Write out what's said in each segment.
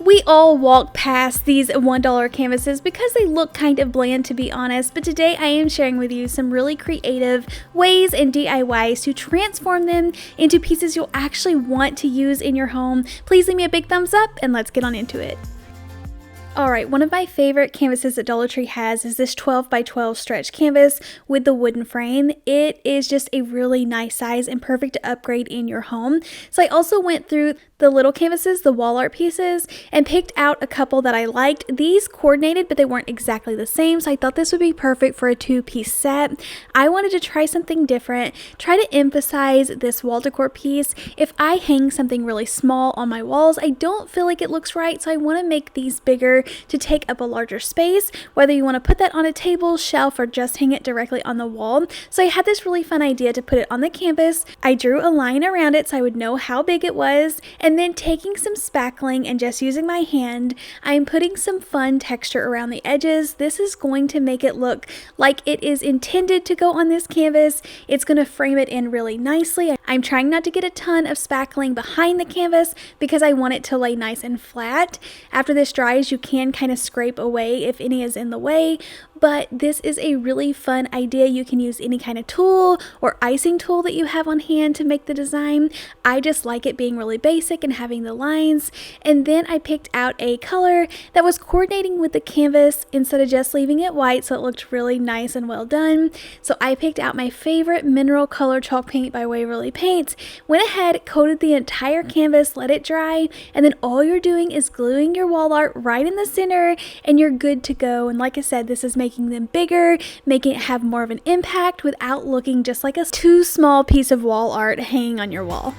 We all walk past these $1 canvases because they look kind of bland, to be honest, but today I am sharing with you some really creative ways and DIYs to transform them into pieces you'll actually want to use in your home. Please leave me a big thumbs up and let's get on into it. Alright, one of my favorite canvases that Dollar Tree has is this 12 by 12 stretch canvas with the wooden frame. It is just a really nice size and perfect to upgrade in your home. So I also went through the little canvases, the wall art pieces, and picked out a couple that I liked. These coordinated, but they weren't exactly the same, so I thought this would be perfect for a two-piece set. I wanted to try something different, try to emphasize this wall decor piece. If I hang something really small on my walls, I don't feel like it looks right, so I want to make these bigger to take up a larger space, whether you want to put that on a table, shelf, or just hang it directly on the wall. So I had this really fun idea to put it on the canvas. I drew a line around it so I would know how big it was, and then taking some spackling and just using my hand, I'm putting some fun texture around the edges. This is going to make it look like it is intended to go on this canvas. It's going to frame it in really nicely. I'm trying not to get a ton of spackling behind the canvas because I want it to lay nice and flat. After this dries, you can kind of scrape away if any is in the way, but this is a really fun idea. You can use any kind of tool or icing tool that you have on hand to make the design. I just like it being really basic and having the lines. And then I picked out a color that was coordinating with the canvas instead of just leaving it white, so it looked really nice and well done. So I picked out my favorite mineral color chalk paint by Waverly Paints, went ahead, coated the entire canvas, let it dry, and then all you're doing is gluing your wall art right in the center and you're good to go. And like I said, this is making them bigger, making it have more of an impact without looking just like a too small piece of wall art hanging on your wall.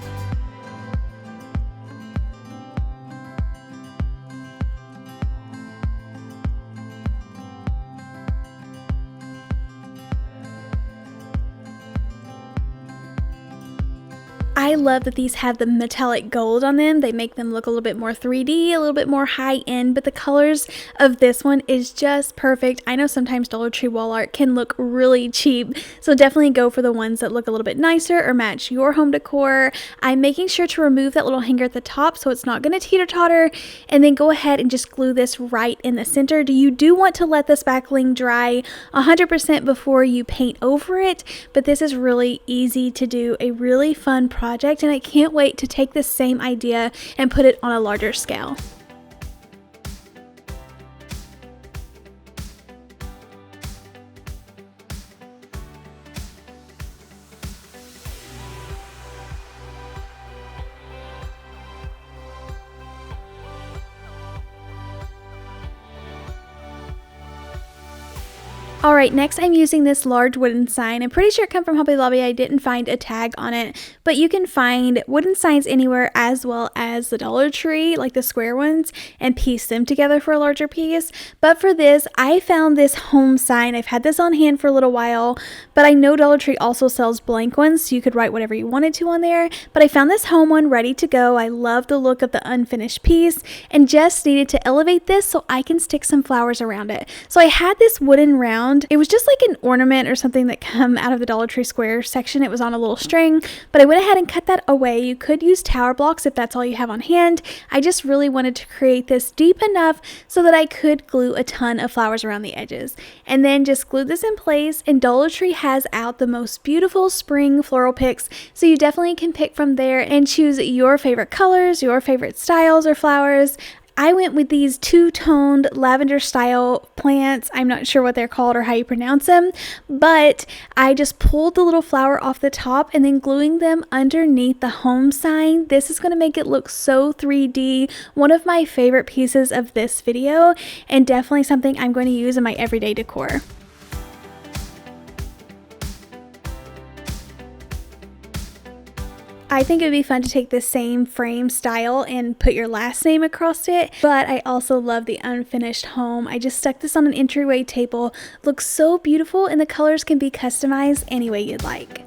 I love that these have the metallic gold on them. They make them look a little bit more 3D, a little bit more high end, but the colors of this one is just perfect. I know sometimes Dollar Tree wall art can look really cheap, so definitely go for the ones that look a little bit nicer or match your home decor. I'm making sure to remove that little hanger at the top so it's not going to teeter-totter, and then go ahead and just glue this right in the center. You do want to let the spackling dry 100% before you paint over it, but this is really easy to do, a really fun project, and I can't wait to take this same idea and put it on a larger scale. Alright, next I'm using this large wooden sign. I'm pretty sure it came from Hobby Lobby. I didn't find a tag on it, but you can find wooden signs anywhere as well as the Dollar Tree, like the square ones, and piece them together for a larger piece. But for this, I found this home sign. I've had this on hand for a little while, but I know Dollar Tree also sells blank ones, so you could write whatever you wanted to on there. But I found this home one ready to go. I love the look of the unfinished piece and just needed to elevate this so I can stick some flowers around it. So I had this wooden round. It was just like an ornament or something that come out of the Dollar Tree Square section. It was on a little string, but I went ahead and cut that away. You could use tower blocks if that's all you have on hand. I just really wanted to create this deep enough so that I could glue a ton of flowers around the edges. And then just glue this in place, and Dollar Tree has out the most beautiful spring floral picks, so you definitely can pick from there and choose your favorite colors, your favorite styles or flowers. I went with these two-toned lavender style plants. I'm not sure what they're called or how you pronounce them, but I just pulled the little flower off the top and then gluing them underneath the home sign. This is going to make it look so 3D. One of my favorite pieces of this video, and definitely something I'm going to use in my everyday decor. I think it would be fun to take the same frame style and put your last name across it, but I also love the unfinished home. I just stuck this on an entryway table. Looks so beautiful, and the colors can be customized any way you'd like.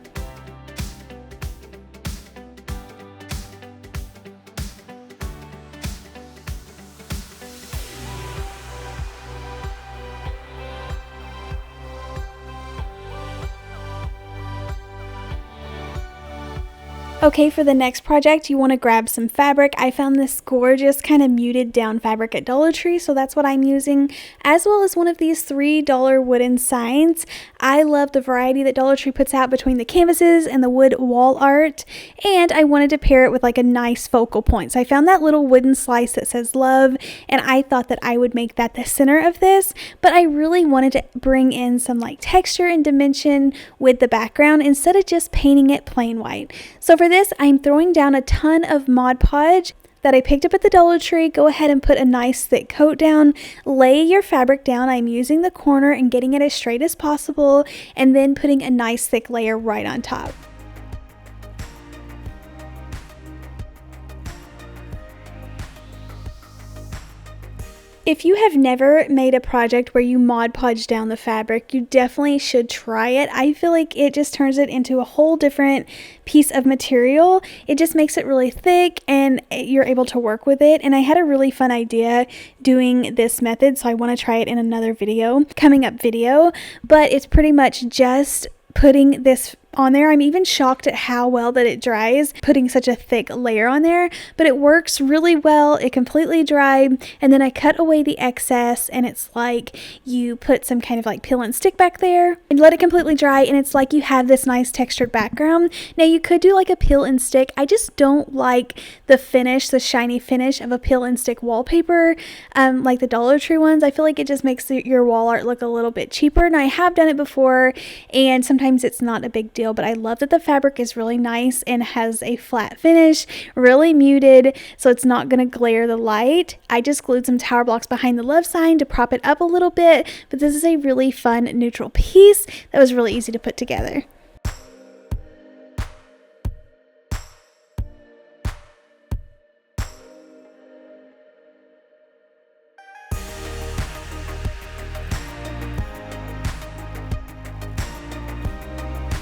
Okay, for the next project, you want to grab some fabric. I found this gorgeous kind of muted down fabric at Dollar Tree, so that's what I'm using, as well as one of these $3 wooden signs. I love the variety that Dollar Tree puts out between the canvases and the wood wall art, and I wanted to pair it with like a nice focal point. So I found that little wooden slice that says love, and I thought that I would make that the center of this, but I really wanted to bring in some like texture and dimension with the background instead of just painting it plain white. So for this, I'm throwing down a ton of Mod Podge that I picked up at the Dollar Tree. Go ahead and put a nice thick coat down. Lay your fabric down. I'm using the corner and getting it as straight as possible, and then putting a nice thick layer right on top. If you have never made a project where you Mod Podge down the fabric, you definitely should try it. I feel like it just turns it into a whole different piece of material. It just makes it really thick and you're able to work with it. And I had a really fun idea doing this method, so I want to try it in another coming up video. But it's pretty much just putting this on there. I'm even shocked at how well that it dries, putting such a thick layer on there, but it works really well. It completely dried, and then I cut away the excess, and it's like you put some kind of like peel and stick back there and let it completely dry, and it's like you have this nice textured background. Now you could do like a peel and stick. I just don't like the finish, the shiny finish of a peel and stick wallpaper, like the Dollar Tree ones. I feel like it just makes your wall art look a little bit cheaper, and I have done it before, and sometimes it's not a big deal. But I love that the fabric is really nice and has a flat finish, really muted, so it's not going to glare the light. I just glued some tower blocks behind the love sign to prop it up a little bit, but this is a really fun neutral piece that was really easy to put together.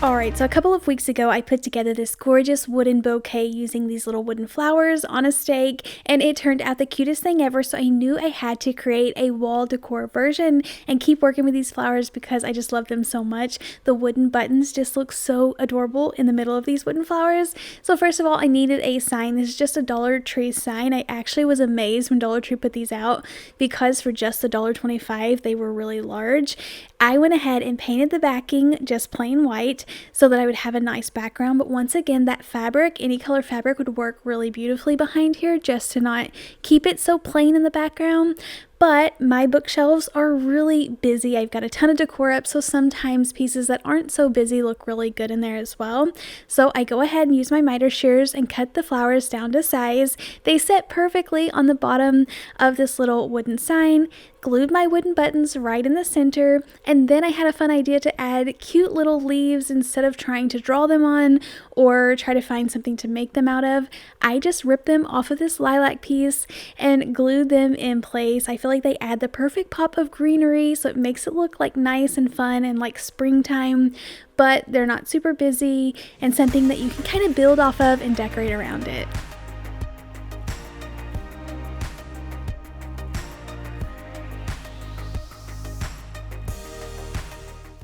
Alright, so a couple of weeks ago I put together this gorgeous wooden bouquet using these little wooden flowers on a stake, and it turned out the cutest thing ever, so I knew I had to create a wall decor version and keep working with these flowers because I just love them so much. The wooden buttons just look so adorable in the middle of these wooden flowers. So first of all, I needed a sign. This is just a Dollar Tree sign. I actually was amazed when Dollar Tree put these out because for just the $1.25 they were really large. I went ahead and painted the backing just plain white so that I would have a nice background, but once again that fabric, any color fabric, would work really beautifully behind here just to not keep it so plain in the background. But my bookshelves are really busy. I've got a ton of decor up, so sometimes pieces that aren't so busy look really good in there as well. So I go ahead and use my miter shears and cut the flowers down to size. They set perfectly on the bottom of this little wooden sign. Glued my wooden buttons right in the center, and then I had a fun idea to add cute little leaves instead of trying to draw them on or try to find something to make them out of. I just ripped them off of this lilac piece and glued them in place. I feel like they add the perfect pop of greenery, so it makes it look like nice and fun and like springtime, but they're not super busy, and something that you can kind of build off of and decorate around it.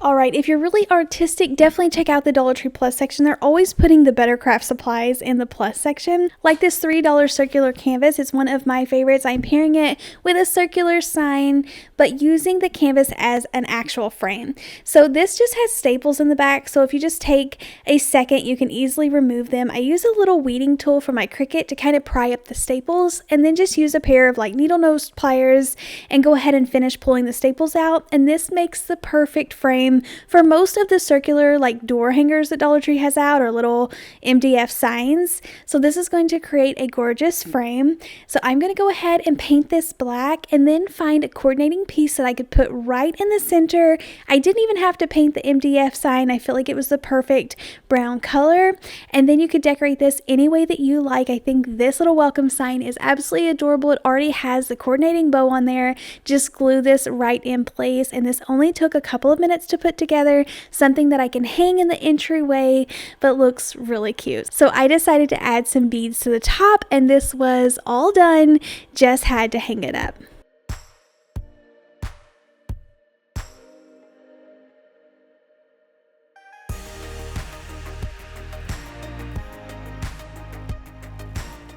Alright, if you're really artistic, definitely check out the Dollar Tree Plus section. They're always putting the better craft supplies in the Plus section. Like this $3 circular canvas, it's one of my favorites. I'm pairing it with a circular sign, but using the canvas as an actual frame. So this just has staples in the back, so if you just take a second, you can easily remove them. I use a little weeding tool from my Cricut to kind of pry up the staples, and then just use a pair of like needle nose pliers and go ahead and finish pulling the staples out, and this makes the perfect frame for most of the circular like door hangers that Dollar Tree has out, or little MDF signs. So this is going to create a gorgeous frame. So I'm going to go ahead and paint this black and then find a coordinating piece that I could put right in the center. I didn't even have to paint the MDF sign. I feel like it was the perfect brown color, and then you could decorate this any way that you like. I think this little welcome sign is absolutely adorable. It already has the coordinating bow on there. Just glue this right in place, and this only took a couple of minutes to put together, something that I can hang in the entryway but looks really cute. So I decided to add some beads to the top, and this was all done, just had to hang it up.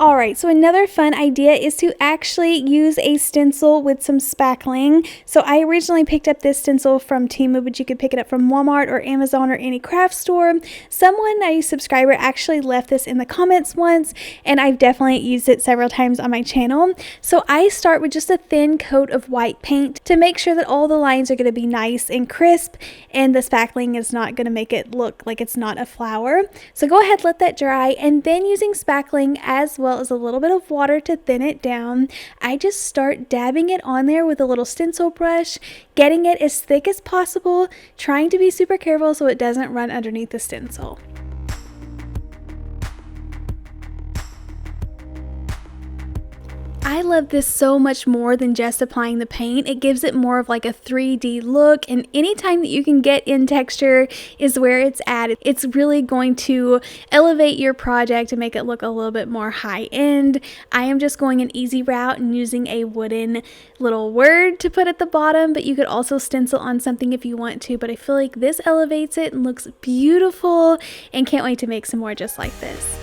Alright, so another fun idea is to actually use a stencil with some spackling. So I originally picked up this stencil from Temu, but you could pick it up from Walmart or Amazon or any craft store. Someone, a subscriber, actually left this in the comments once, and I've definitely used it several times on my channel. So I start with just a thin coat of white paint to make sure that all the lines are going to be nice and crisp, and the spackling is not going to make it look like it's not a flower. So go ahead, let that dry, and then using spackling as well as a little bit of water to thin it down, I just start dabbing it on there with a little stencil brush, getting it as thick as possible, trying to be super careful so it doesn't run underneath the stencil. I love this so much more than just applying the paint. It gives it more of like a 3D look, and anytime that you can get in texture is where it's at. It's really going to elevate your project and make it look a little bit more high end. I am just going an easy route and using a wooden little word to put at the bottom, but you could also stencil on something if you want to, but I feel like this elevates it and looks beautiful, and can't wait to make some more just like this.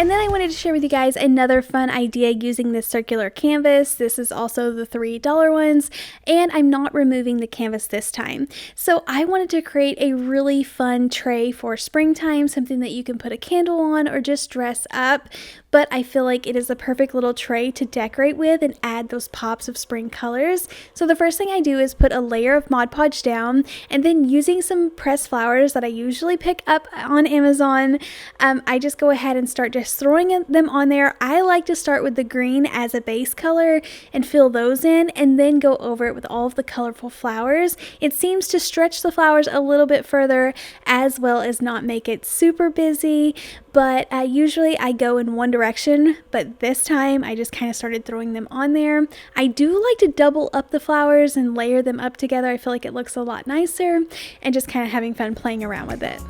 And then I wanted to share with you guys another fun idea using this circular canvas. This is also the $3 ones, and I'm not removing the canvas this time. So I wanted to create a really fun tray for springtime, something that you can put a candle on or just dress up. But I feel like it is the perfect little tray to decorate with and add those pops of spring colors. So the first thing I do is put a layer of Mod Podge down, and then using some pressed flowers that I usually pick up on Amazon, I just go ahead and start just throwing them on there. I like to start with the green as a base color and fill those in, and then go over it with all of the colorful flowers. It seems to stretch the flowers a little bit further as well as not make it super busy, but usually I go in one direction, but this time I just kind of started throwing them on there. I do like to double up the flowers and layer them up together. I feel like it looks a lot nicer, and just kind of having fun playing around with it.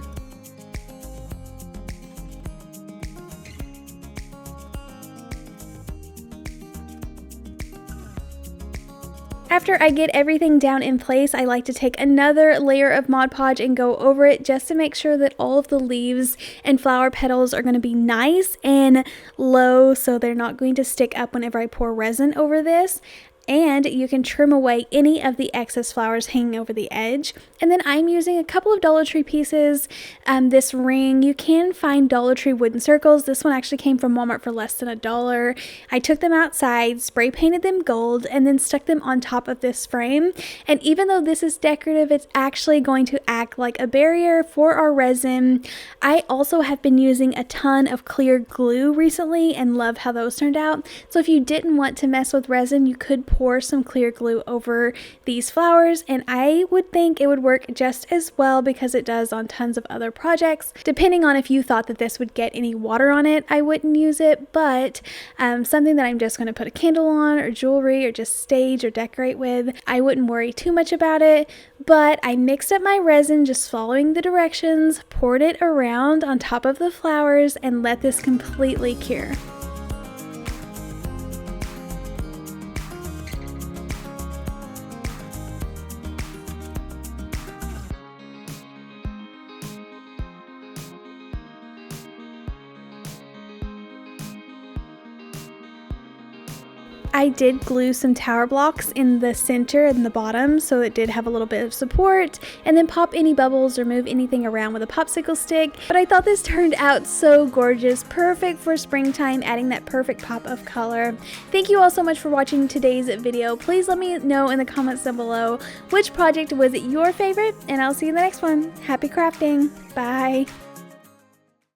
After I get everything down in place, I like to take another layer of Mod Podge and go over it just to make sure that all of the leaves and flower petals are going to be nice and low, so they're not going to stick up whenever I pour resin over this. And you can trim away any of the excess flowers hanging over the edge. And then I'm using a couple of Dollar Tree pieces. This ring, you can find Dollar Tree wooden circles. This one actually came from Walmart for less than $1. I took them outside, spray painted them gold, and then stuck them on top of this frame. And even though this is decorative, it's actually going to act like a barrier for our resin. I also have been using a ton of clear glue recently and love how those turned out. So if you didn't want to mess with resin, you could pour some clear glue over these flowers, and I would think it would work just as well because it does on tons of other projects. Depending on if you thought that this would get any water on it, I wouldn't use it, but something that I'm just going to put a candle on or jewelry or just stage or decorate with, I wouldn't worry too much about it. But I mixed up my resin just following the directions, poured it around on top of the flowers, and let this completely cure. I did glue some tower blocks in the center and the bottom, so it did have a little bit of support, and then pop any bubbles or move anything around with a popsicle stick. But I thought this turned out so gorgeous, perfect for springtime, adding that perfect pop of color. Thank you all so much for watching today's video. Please let me know in the comments down below which project was your favorite, and I'll see you in the next one. Happy crafting! Bye!